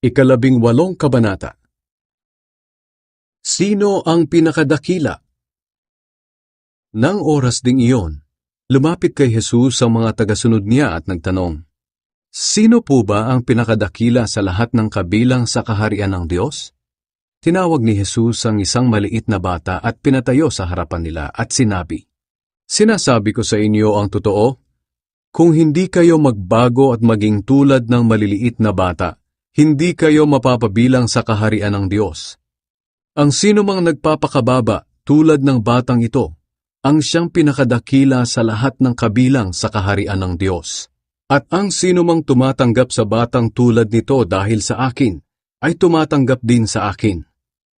Ikalabing-walong kabanata. Sino ang pinakadakila? Nang oras ding iyon, lumapit kay Jesus ang mga tagasunod niya at nagtanong, "Sino po ba ang pinakadakila sa lahat ng kabilang sa kaharian ng Diyos?" Tinawag ni Jesus ang isang maliit na bata at pinatayo sa harapan nila at sinabi, "Sinasabi ko sa inyo ang totoo, kung hindi kayo magbago at maging tulad ng maliliit na bata, hindi kayo mapapabilang sa kaharian ng Diyos. Ang sino mang nagpapakababa tulad ng batang ito, ang siyang pinakadakila sa lahat ng kabilang sa kaharian ng Diyos. At ang sino mang tumatanggap sa batang tulad nito dahil sa akin, ay tumatanggap din sa akin.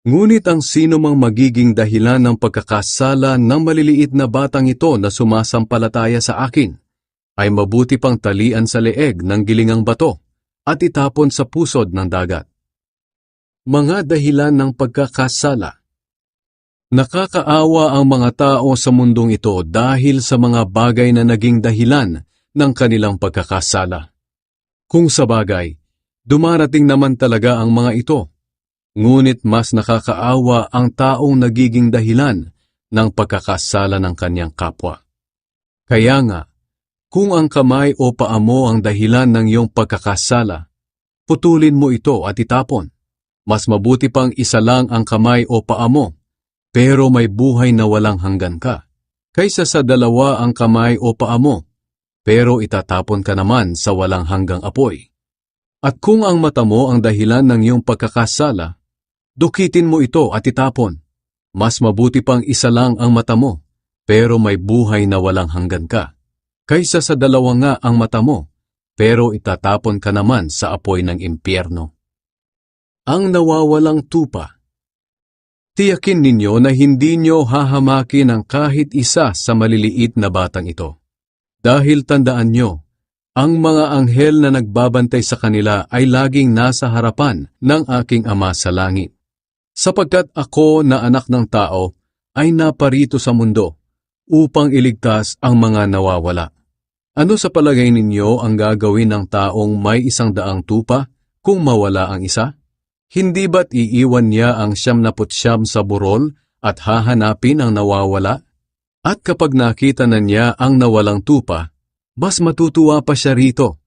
Ngunit ang sino mang magiging dahilan ng pagkakasala ng maliliit na batang ito na sumasampalataya sa akin, ay mabuti pang talian sa leeg ng gilingang bato at itapon sa pusod ng dagat." Mga dahilan ng pagkakasala. Nakakaawa ang mga tao sa mundong ito dahil sa mga bagay na naging dahilan ng kanilang pagkakasala. Kung sa bagay, dumarating naman talaga ang mga ito, ngunit mas nakakaawa ang taong nagiging dahilan ng pagkakasala ng kanyang kapwa. Kaya nga, kung ang kamay o paa mo ang dahilan ng iyong pagkakasala, putulin mo ito at itapon. Mas mabuti pang isa lang ang kamay o paa mo, pero may buhay na walang hanggan ka, kaysa sa dalawa ang kamay o paa mo, pero itatapon ka naman sa walang hanggang apoy. At kung ang mata mo ang dahilan ng iyong pagkakasala, dukitin mo ito at itapon. Mas mabuti pang isa lang ang mata mo, pero may buhay na walang hanggan ka, kaysa sa dalawa nga ang mata mo, pero itatapon ka naman sa apoy ng impyerno. Ang nawawalang tupa. Tiyakin ninyo na hindi nyo hahamakin ang kahit isa sa maliliit na batang ito. Dahil tandaan nyo, ang mga anghel na nagbabantay sa kanila ay laging nasa harapan ng aking Ama sa langit. Sapagkat ako na anak ng tao ay naparito sa mundo upang iligtas ang mga nawawala. Ano sa palagay ninyo ang gagawin ng taong may 100 tupa kung mawala ang isa? Hindi ba't iiwan niya ang 99 sa burol at hahanapin ang nawawala? At kapag nakita na niya ang nawalang tupa, mas matutuwa pa siya rito,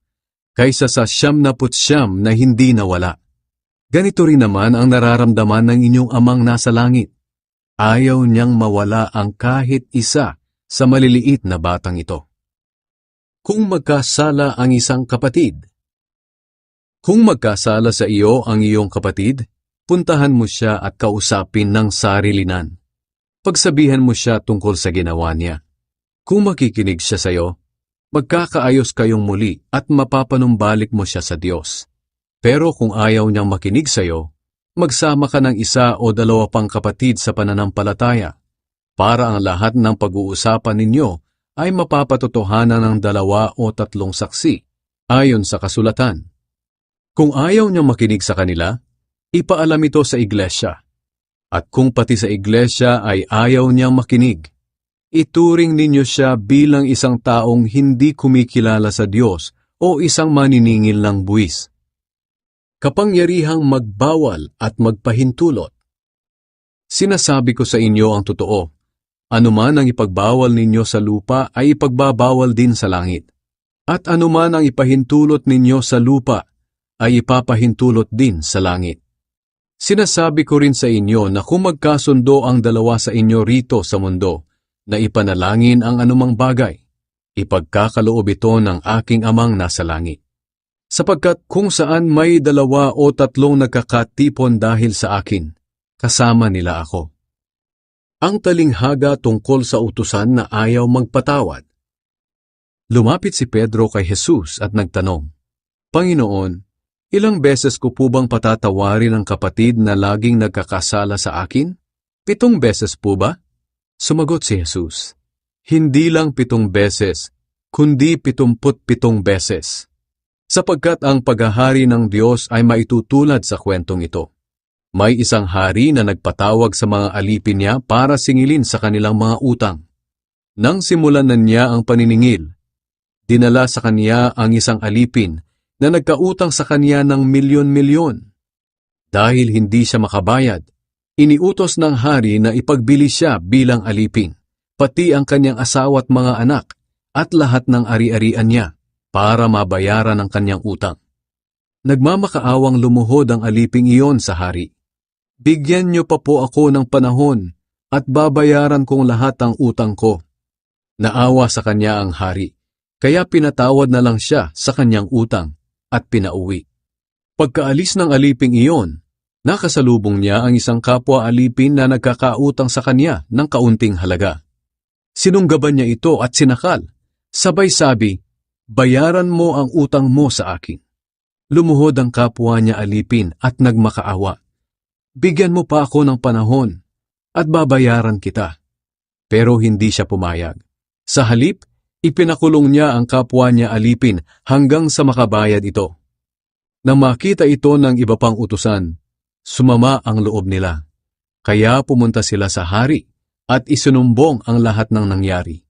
kaysa sa 99 na hindi nawala. Ganito rin naman ang nararamdaman ng inyong Amang nasa langit. Ayaw niyang mawala ang kahit isa sa maliliit na batang ito. Kung magkasala ang isang kapatid. Kung magkasala sa iyo ang iyong kapatid, puntahan mo siya at kausapin ng sarilinan. Pagsabihan mo siya tungkol sa ginawa niya. Kung makikinig siya sa iyo, magkakaayos kayong muli at mapapanumbalik mo siya sa Diyos. Pero kung ayaw niyang makinig sa iyo, magsama ka ng 1 o 2 pang kapatid sa pananampalataya, para ang lahat ng pag-uusapan ninyo ay mapapatotohanan ng 2 o 3 saksi, ayon sa kasulatan. Kung ayaw niyang makinig sa kanila, ipaalam ito sa iglesia. At kung pati sa iglesia ay ayaw niyang makinig, ituring ninyo siya bilang isang taong hindi kumikilala sa Diyos o isang maniningil ng buwis. Kapangyarihang magbawal at magpahintulot. Sinasabi ko sa inyo ang totoo, anuman ang ipagbawal ninyo sa lupa ay ipagbabawal din sa langit. At anuman ang ipahintulot ninyo sa lupa ay ipapahintulot din sa langit. Sinasabi ko rin sa inyo na kung magkasundo ang 2 sa inyo rito sa mundo na ipanalangin ang anumang bagay, ipagkakaloob ito ng aking Amang nasa langit. Sapagkat kung saan may 2 o 3 nagkakatipon dahil sa akin, kasama nila ako. Ang talinghaga tungkol sa utusan na ayaw magpatawad. Lumapit si Pedro kay Jesus at nagtanong, "Panginoon, ilang beses ko po bang patatawarin ang kapatid na laging nagkakasala sa akin? 7 beses po ba?" Sumagot si Jesus, "Hindi lang 7 beses, kundi 77 beses. Sapagkat ang paghahari ng Diyos ay maitutulad sa kwentong ito. May isang hari na nagpatawag sa mga alipin niya para singilin sa kanilang mga utang. Nang simulan na niya ang paniningil, dinala sa kanya ang isang alipin na nagkautang sa kanya ng milyon-milyon. Dahil hindi siya makabayad, iniutos ng hari na ipagbili siya bilang alipin, pati ang kanyang asawa at mga anak, at lahat ng ari-arian niya, para mabayaran ang kanyang utang. Nagmamakaawang lumuhod ang aliping iyon sa hari. Bigyan niyo pa po ako ng panahon at babayaran kong lahat ang utang ko. Naawa sa kanya ang hari, kaya pinatawad na lang siya sa kanyang utang at pinauwi. Pagkaalis ng aliping iyon, nakasalubong niya ang isang kapwa alipin na nagkakautang sa kanya ng kaunting halaga. Sinunggaban niya ito at sinakal, sabay sabi, "Bayaran mo ang utang mo sa akin." Lumuhod ang kapwa niya alipin at nagmakaawa. "Bigyan mo pa ako ng panahon at babayaran kita." Pero hindi siya pumayag. Sa halip, ipinakulong niya ang kapwa niya alipin hanggang sa makabayad ito. Nang makita ito ng iba pang utusan, sumama ang loob nila. Kaya pumunta sila sa hari at isinumbong ang lahat ng nangyari.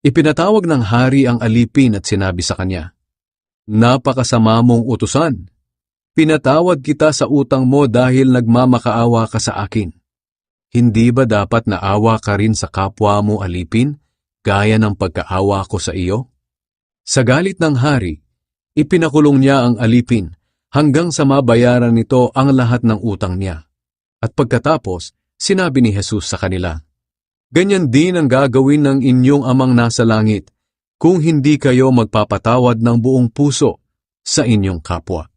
Ipinatawag ng hari ang alipin at sinabi sa kanya, "Napakasama mong utusan. Pinatawad kita sa utang mo dahil nagmamakaawa ka sa akin. Hindi ba dapat naawa ka rin sa kapwa mo alipin, gaya ng pagkaawa ko sa iyo?" Sa galit ng hari, ipinakulong niya ang alipin hanggang sa mabayaran nito ang lahat ng utang niya. At pagkatapos, sinabi ni Jesus sa kanila, "Ganyan din ang gagawin ng inyong amang nasa langit kung hindi kayo magpapatawad ng buong puso sa inyong kapwa."